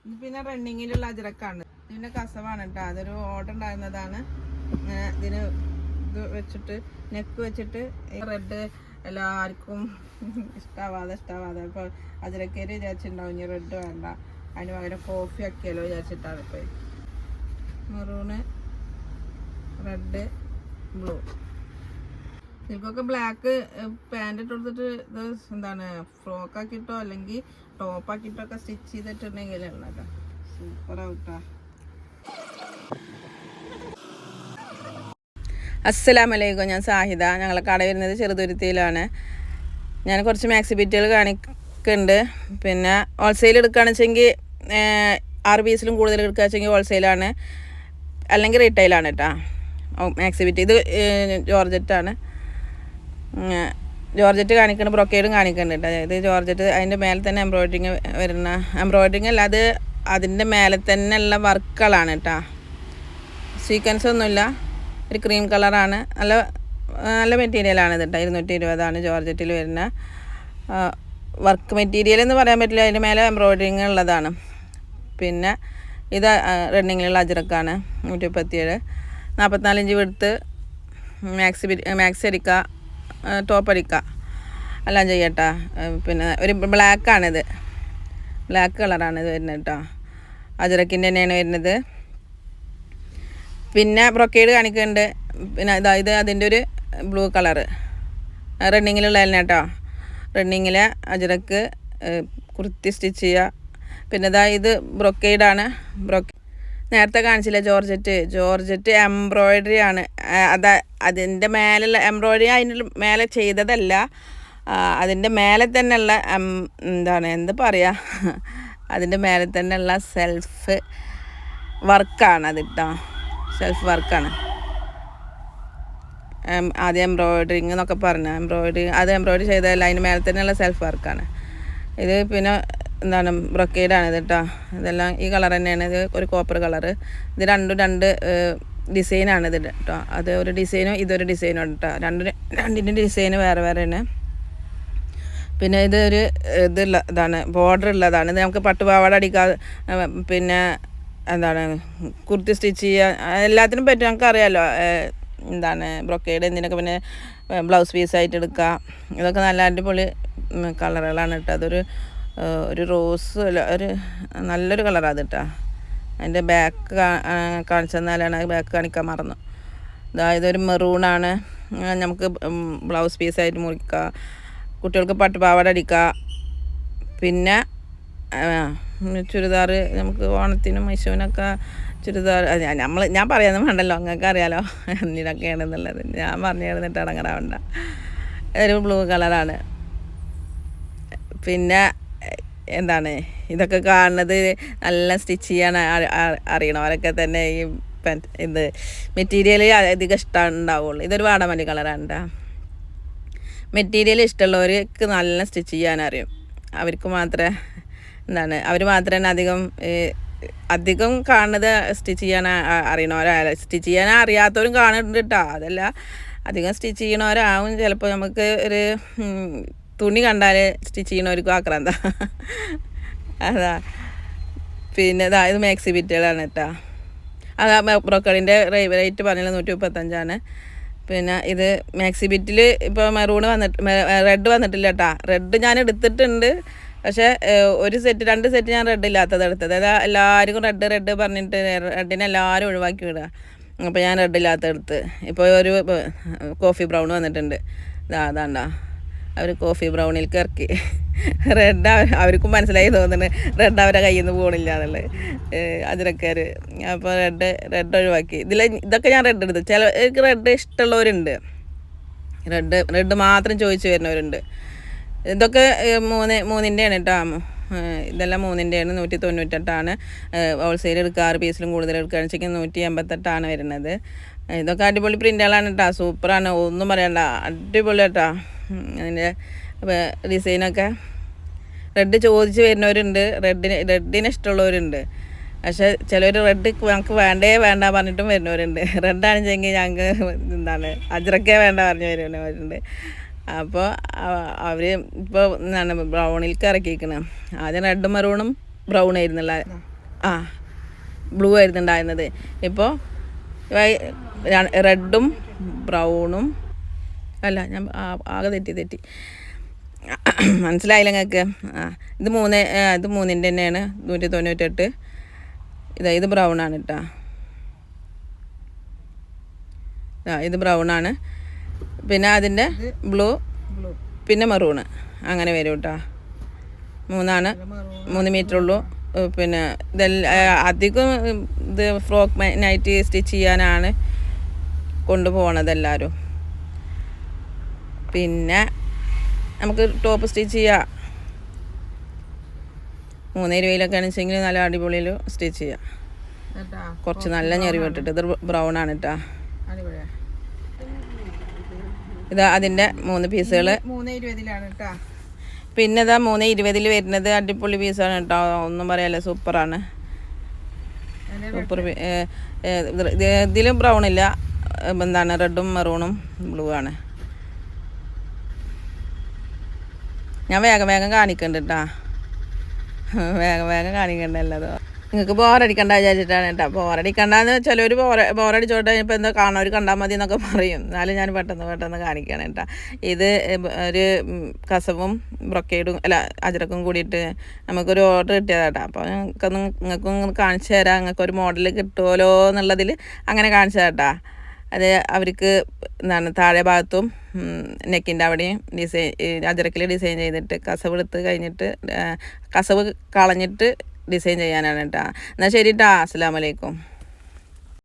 ഇത് പിന്നെ റണ്ണിങ്ങിലുള്ള അജ്രക്കാണ്. ഇതിൻ്റെ കസവാണ് കേട്ടോ. അതൊരു ഓർഡർ ഉണ്ടായിരുന്നതാണ്. ഇതിന് ഇത് വെച്ചിട്ട് നെക്ക് വെച്ചിട്ട് റെഡ് എല്ലാവർക്കും ഇഷ്ടാവാതെ അപ്പോൾ അജ്രക്കേര് വിചാരിച്ചിട്ടുണ്ടാവും ഇനി റെഡ് വേണ്ട, അതിന് പകരം കോഫി ആക്കിയാലോ വിചാരിച്ചിട്ടാണ്. ഇപ്പോൾ മെറൂണ്, റെഡ്, ബ്ലൂ. ഇതിൽക്കൊക്കെ ബ്ലാക്ക് പാൻറ് ഇട്ട് കൊടുത്തിട്ട് ഇത് എന്താണ് ഫ്രോക്കാക്കിയിട്ടോ അല്ലെങ്കിൽ ടോപ്പാക്കിയിട്ടോ ഒക്കെ സ്റ്റിച്ച് ചെയ്തിട്ടുണ്ടെങ്കിലുള്ള കേട്ടോ സൂപ്പറാവൂട്ടാ. അസ്സലാമലൈക്കും, ഞാൻ സാഹിദ. ഞങ്ങളെ കട വരുന്നത് ചെറുതുരുത്തിയിലാണ്. ഞാൻ കുറച്ച് മാക്സി ബിറ്റുകൾ കാണിക്കുന്നുണ്ട്. പിന്നെ ഹോൾസെയിൽ എടുക്കുകയാണെന്ന് വെച്ചെങ്കിൽ 6 പീസിലും കൂടുതൽ എടുക്കുക വെച്ചെങ്കിൽ ഹോൾസെയിലാണ്, അല്ലെങ്കിൽ റീറ്റെയിലാണ് കേട്ടോ മാക്സി ബിറ്റ്. ഇത് ജോർജറ്റാണ്. ജോർജറ്റ് കാണിക്കുന്നുണ്ട്, ബ്രൊക്കേഡും കാണിക്കുന്നുണ്ട്. അതായത് ജോർജറ്റ് അതിൻ്റെ മേലെ തന്നെ എംബ്രോയിഡറിങ് വരുന്ന എംബ്രോയിഡറിങ് അല്ല, അത് അതിൻ്റെ മേലെ തന്നെ ഉള്ള വർക്കുകളാണ് കേട്ടോ. സീക്വൻസ് ഒന്നുമില്ല, ഒരു ക്രീം കളറാണ്. നല്ല നല്ല മെറ്റീരിയലാണ് ഇത് കേട്ടോ. 220 ജോർജറ്റിൽ വരുന്ന വർക്ക് മെറ്റീരിയൽ എന്ന് പറയാൻ പറ്റില്ല, അതിൻ്റെ മേലെ എംബ്രോയിഡറിങ് ഉള്ളതാണ്. പിന്നെ ഇത് റണ്ണിങ്ങിലുള്ള അജ്രക്കാണ്. 137, 44 ഇഞ്ച് വിടുത്ത്. മാക്സി അടിക്കുക, ടോപ്പ് അടിക്കുക എല്ലാം ചെയ്യട്ടോ. പിന്നെ ഒരു ബ്ലാക്കാണിത്, ബ്ലാക്ക് കളറാണ് ഇത് വരുന്നത് കേട്ടോ. അജ്രക്കിൻ്റെ തന്നെയാണ് വരുന്നത്. പിന്നെ ബ്രൊക്കേഡ് കാണിക്കുന്നുണ്ട്. പിന്നെ ഇത് അതിൻ്റെ ഒരു ബ്ലൂ കളറ് റണ്ണിങ്ങിലുള്ള തന്നെ കേട്ടോ. റണ്ണിങ്ങിലെ അജ്രക്ക് കുർത്തി സ്റ്റിച്ച് ചെയ്യുക. പിന്നെ ഇത് ബ്രൊക്കേഡാണ്. നേരത്തെ കാണിച്ചില്ല ജോർജറ്റ് എംബ്രോയിഡറി ആണ്. അതിൻ്റെ മേലുള്ള എംബ്രോയിഡറി അതിൻ്റെ മേലെ ചെയ്തതല്ല, അതിൻ്റെ മേലെ തന്നെയുള്ള എന്ത് പറയുക, അതിൻ്റെ മേലെ തന്നെയുള്ള സെൽഫ് വർക്കാണ് അത് കേട്ടോ. സെൽഫ് വർക്കാണ്. ആദ്യം എംബ്രോയിഡറിങ് എന്നൊക്കെ പറഞ്ഞ എംബ്രോയിഡറി ചെയ്തതല്ല, അതിന് മേലെ തന്നെയുള്ള സെൽഫ് വർക്കാണ് ഇത്. പിന്നെ ബ്രൊക്കേഡാണ് ഇത് കേട്ടോ. ഇതെല്ലാം ഈ കളർ തന്നെയാണ്. ഇത് ഒരു കോപ്പർ കളറ്. ഇത് രണ്ട് ഡിസൈനാണ് ഇത് കേട്ടോ. അത് ഒരു ഡിസൈനും ഇതൊരു ഡിസൈനും കേട്ടോ. രണ്ടിൻ്റെ ഡിസൈന് വേറെ വേറെയാണ്. പിന്നെ ഇതൊരു ഇതാണ്, ബോർഡർ ഉള്ളതാണ്. ഇത് നമുക്ക് പട്ടുപാവാട അടിക്കാം, പിന്നെ കുർത്തി സ്റ്റിച്ച് ചെയ്യുക, എല്ലാത്തിനും പറ്റും. നമുക്ക് അറിയാമല്ലോ ബ്രൊക്കേഡ് എന്തിനൊക്കെ. പിന്നെ ബ്ലൗസ് പീസായിട്ട് എടുക്കുക. ഇതൊക്കെ നല്ല അടിപൊളി കളറുകളാണ് കേട്ടോ. അതൊരു റോസ് അല്ല, ഒരു നല്ലൊരു കളറാണ് അത് കേട്ടോ. അതിൻ്റെ ബാക്ക് കാണിച്ചു തന്നാലാണ്, ബാക്ക് കാണിക്കാൻ മറന്നു. ഇതൊരു മെറൂണാണ്. നമുക്ക് ബ്ലൗസ് പീസായിട്ട് മുറിക്കുക, കുട്ടികൾക്ക് പട്ടുപാവാട അടിക്കുക. പിന്നെ ചുരിദാർ നമുക്ക് ഓണത്തിനും വിഷുവിനൊക്കെ ചുരിദാർ ഞാൻ പറയാനൊന്നും വേണ്ടല്ലോ, നിങ്ങൾക്ക് അറിയാലോ എന്തിനൊക്കെയാണെന്നുള്ളത്. ഞാൻ പറഞ്ഞു തന്നിട്ട് ഇറങ്ങാറാവണ്ട. ഇതൊരു ബ്ലൂ കളറാണ്. പിന്നെ ഇതൊക്കെ കാണുന്നത് നല്ല സ്റ്റിച്ച് ചെയ്യാൻ അറിയണവരൊക്കെ തന്നെ ഈ ഇത് മെറ്റീരിയൽ അധികം ഇഷ്ടം ഉണ്ടാവുള്ളൂ. ഇതൊരു വാടാമല്ലി കളറാണ് കേട്ടോ. മെറ്റീരിയൽ ഇഷ്ടമുള്ളവർക്ക് നല്ല സ്റ്റിച്ച് ചെയ്യാൻ അറിയും. അവർക്ക് മാത്രമേ അവർ മാത്രമേ അധികം കാണുന്നത് സ്റ്റിച്ച് ചെയ്യാൻ അറിയണവരാണ്. സ്റ്റിച്ച് ചെയ്യാൻ അറിയാത്തവരും കാണുന്നുണ്ട് കേട്ടോ. അതല്ല, അധികം സ്റ്റിച്ച് ചെയ്യണവരാവും ചിലപ്പോൾ. നമുക്ക് ഒരു തുണി കണ്ടാൽ സ്റ്റിച്ച് ചെയ്യണവർക്കും ആക്രാന്ത അതാ. പിന്നെ ഇത് മാക്സി ബിറ്റുകളാണ് കേട്ടോ. ബ്രോക്കറിൻ്റെ റേറ്റ് പറഞ്ഞാൽ 135. പിന്നെ ഇത് മാക്സി ബിറ്റിൽ ഇപ്പോൾ മെറൂണ് റെഡ് വന്നിട്ടില്ല കേട്ടോ. റെഡ് ഞാൻ എടുത്തിട്ടുണ്ട്, പക്ഷേ 2 സെറ്റ് ഞാൻ റെഡ് ഇല്ലാത്തത് എടുത്തത്. അതായത് എല്ലാവർക്കും റെഡ് പറഞ്ഞിട്ട് റെഡിനെ എല്ലാവരും ഒഴിവാക്കി വിടുക. അപ്പോൾ ഞാൻ റെഡ് ഇല്ലാത്ത എടുത്ത്. ഇപ്പോൾ ഒരു കോഫി ബ്രൗൺ വന്നിട്ടുണ്ട്. അതാണ്ടാ, അവർ കോഫി ബ്രൗണിലേക്ക് ഇറക്കി. റെഡ് അവർക്കും മനസ്സിലായി തോന്നുന്നുണ്ട്, റെഡ് അവരെ കയ്യിൽ നിന്ന് പോകണില്ല എന്നുള്ളത് അജ്രക്കാർ. അപ്പോൾ റെഡ് ഒഴിവാക്കി. ഇതൊക്കെ ഞാൻ റെഡ് എടുത്തു. ചിലർക്ക് റെഡ് ഇഷ്ടമുള്ളവരുണ്ട്, റെഡ് മാത്രം ചോദിച്ചു വരുന്നവരുണ്ട്. ഇതൊക്കെ 3-3-ൻ്റെയാണ് കേട്ടോ. ഇതെല്ലാം 3-ൻ്റെയാണ്. 198. ഹോൾസെയിൽ എടുക്കുക, 6 പീസിലും കൂടുതൽ എടുക്കുകയാണെന്ന് വെച്ചെങ്കിൽ 188 വരുന്നത്. ഇതൊക്കെ അടിപൊളി പ്രിൻ്റുകളാണ് കേട്ടോ. സൂപ്പറാണ്, ഒന്നും പറയണ്ട, അടിപൊളി കേട്ടോ. അതിൻ്റെ ഡിസൈനൊക്കെ റെഡ് ചോദിച്ച് വരുന്നവരുണ്ട്, റെഡിന് ഇഷ്ടമുള്ളവരുണ്ട്. പക്ഷേ ചിലവർ റെഡ് ഞങ്ങൾക്ക് വേണ്ട പറഞ്ഞിട്ടും വരുന്നവരുണ്ട്. റെഡാണെച്ചെങ്കിൽ ഞങ്ങൾക്ക് അജ്രക്കേ വേണ്ട പറഞ്ഞ് വരുന്നവരുണ്ട്. അപ്പോൾ അവർ ഇപ്പോൾ ബ്രൗണിലേക്ക് ഇറക്കിയിരിക്കണം. ആദ്യം റെഡ് മെറൂണും ബ്രൗൺ ആയിരുന്നുള്ള ബ്ലൂ ആയിരുന്നു ഉണ്ടായിരുന്നത്. ഇപ്പോൾ റെഡും ബ്രൗണും അല്ല, ഞാൻ ആകെ തെറ്റി മനസ്സിലായില്ല നിങ്ങൾക്ക്? ഇത് മൂന്നിൻ്റെ തന്നെയാണ് 198. ഇത് ബ്രൗണാണ് കേട്ടോ. ഇത് ബ്രൗണാണ്. പിന്നെ അതിൻ്റെ ബ്ലൂ, പിന്നെ മെറൂണ്, അങ്ങനെ വരും കേട്ടോ. 3 മീറ്റർ ഉള്ളൂ. പിന്നെ അധികം ഇത് ഫ്രോക്ക് നൈറ്റ് സ്റ്റിച്ച് ചെയ്യാനാണ് കൊണ്ടുപോകണത് എല്ലാവരും. പിന്നെ നമുക്ക് ടോപ്പ് സ്റ്റിച്ച് ചെയ്യാം. 320 ആണെച്ചെങ്കിൽ നല്ല അടിപൊളിയിൽ സ്റ്റിച്ച് ചെയ്യാം. കുറച്ച് നല്ല ഞെറിവിട്ടിട്ട്. ഇത് ബ്രൗൺ ആണ് കേട്ടോ. ഇത് അതിൻ്റെ 3 പീസുകൾ 320 കേട്ടോ. പിന്നെ ഇതാ 320 വരുന്നത് അടിപൊളി പീസാണ് കേട്ടോ. ഒന്നും പറയാല്ല, സൂപ്പറാണ്. സൂപ്പർ. ഇതിലും ബ്രൗൺ ഇല്ല, റെഡും മെറൂണും ബ്ലൂ ആണ്. ഞാൻ വേഗം കാണിക്കണ്ട കേട്ടോ. വേഗം കാണിക്കണ്ടല്ലോ. നിങ്ങൾക്ക് ബോറടിക്കണ്ട വിചാരിച്ചിട്ടാണ് കേട്ടോ. ബോറടിക്കണ്ടെന്ന് ചിലർ ബോറടിച്ചോട്ടെ, ഇപ്പോൾ എന്താ കാണാൻ കണ്ടാൽ മതി എന്നൊക്കെ പറയും. എന്നാലും ഞാൻ പെട്ടെന്ന് കാണിക്കണം കേട്ടോ. ഇത് ഒരു കസവും ബ്രൊക്കേഡും അജ്രക്കും കൂടിയിട്ട് നമുക്കൊരു ഓർഡർ കിട്ടിയതാട്ടോ. അപ്പോൾ നിങ്ങൾക്കും കാണിച്ചു തരാം. നിങ്ങൾക്കൊരു മോഡൽ കിട്ടുമല്ലോ എന്നുള്ളതിൽ അങ്ങനെ കാണിച്ചു തരാട്ടോ. അത് അവർക്ക് താഴെ ഭാഗത്തും നെക്കിൻ്റെ അവിടെയും അജ്രക്കിൽ ഡിസൈൻ ചെയ്തിട്ട് കസവ് എടുത്ത് കഴിഞ്ഞിട്ട് കസവ് കളഞ്ഞിട്ട് ഡിസൈൻ ചെയ്യാനാണ് കേട്ടോ. എന്നാൽ ശരി കേട്ടോ. അസ്സലാമു അലൈക്കും.